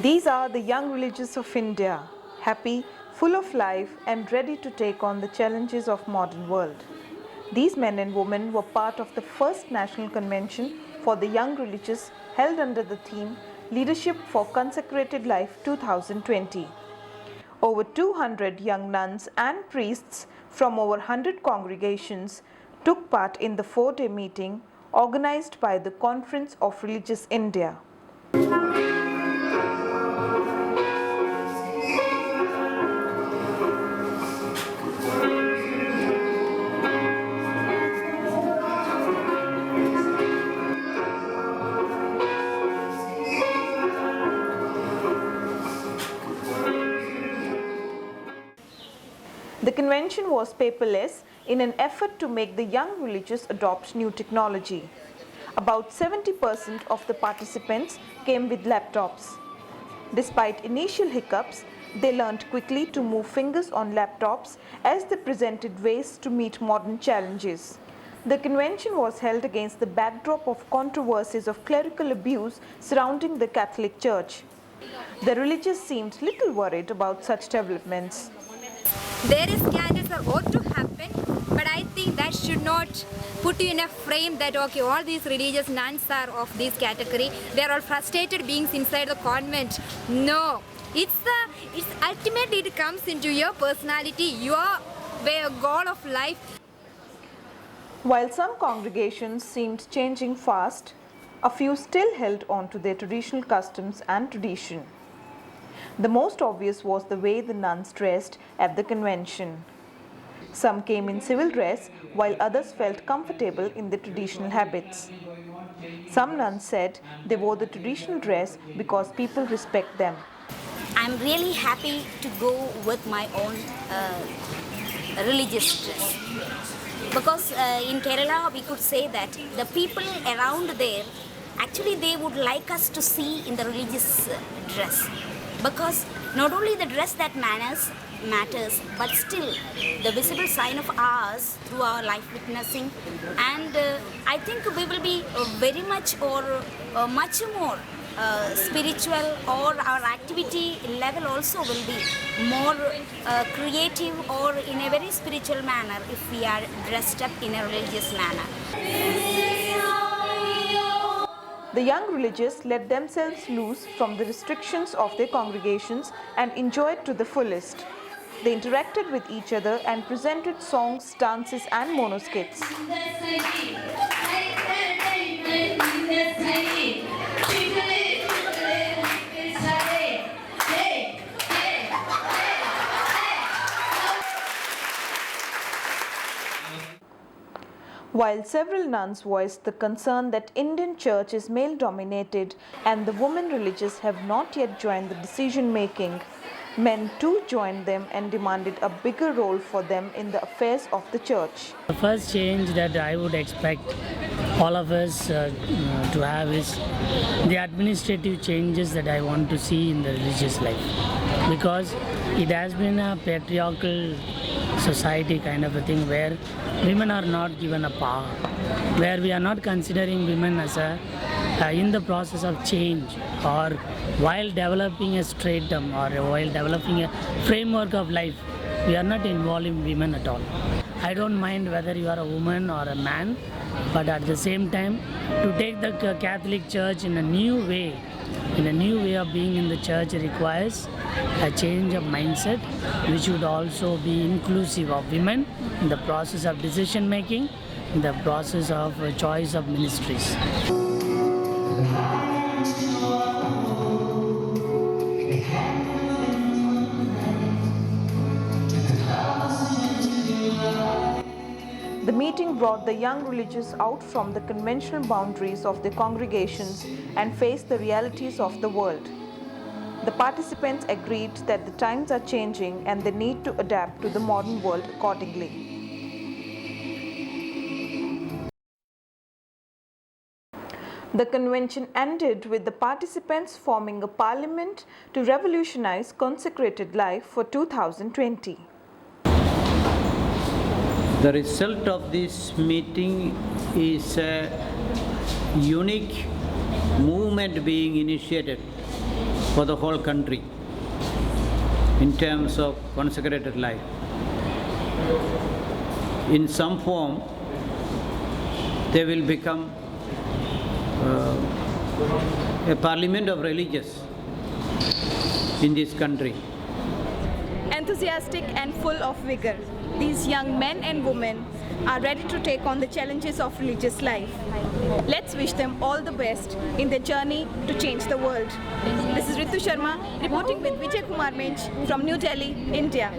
These are the young religious of India, happy, full of life and ready to take on the challenges of modern world. These men and women were part of the first national convention for the young religious held under the theme Leadership for Consecrated Life 2020. Over 200 young nuns and priests from over 100 congregations took part in the 4-day meeting organized by the Conference of Religious India. The convention was paperless in an effort to make the young religious adopt new technology. About 70% of the participants came with laptops. Despite initial hiccups, they learned quickly to move fingers on laptops as they presented ways to meet modern challenges. The convention was held against the backdrop of controversies of clerical abuse surrounding the Catholic Church. The religious seemed little worried about such developments. There is scandals that ought to happen, but I think that should not put you in a frame that okay, all these religious nuns are of this category. They are all frustrated beings inside the convent. No, it's ultimately it comes into your personality, your goal of life. While some congregations seemed changing fast, a few still held on to their traditional customs and tradition. The most obvious was the way the nuns dressed at the convention. Some came in civil dress, while others felt comfortable in their traditional habits. Some nuns said they wore the traditional dress because people respect them. I'm really happy to go with my own religious dress. Because in Kerala we could say that the people around there, actually they would like us to see in the religious dress. Because not only the dress that matters, but still the visible sign of ours through our life witnessing. And I think we will be very much or much more spiritual, or our activity level also will be more creative or in a very spiritual manner if we are dressed up in a religious manner. The young religious let themselves loose from the restrictions of their congregations and enjoyed to the fullest. They interacted with each other and presented songs, dances and monoskits. While several nuns voiced the concern that Indian church is male-dominated and the women religious have not yet joined the decision-making, men too joined them and demanded a bigger role for them in the affairs of the church. The first change that I would expect all of us to have is the administrative changes that I want to see in the religious life. Because it has been a patriarchal society kind of a thing where women are not given a power, where we are not considering women as in the process of change, or while developing a stratum or while developing a framework of life, we are not involving women at all. I don't mind whether you are a woman or a man, but at the same time, to take the Catholic Church in a new way of being in the church requires a change of mindset, which would also be inclusive of women in the process of decision making, in the process of choice of ministries. The meeting brought the young religious out from the conventional boundaries of their congregations and faced the realities of the world. The participants agreed that the times are changing and they need to adapt to the modern world accordingly. The convention ended with the participants forming a parliament to revolutionize consecrated life for 2020. The result of this meeting is a unique movement being initiated for the whole country in terms of consecrated life. In some form, they will become a parliament of religious in this country. Enthusiastic and full of vigor, these young men and women are ready to take on the challenges of religious life. Let's wish them all the best in their journey to change the world. This is Ritu Sharma reporting with Vijay Kumar Mench from New Delhi, India.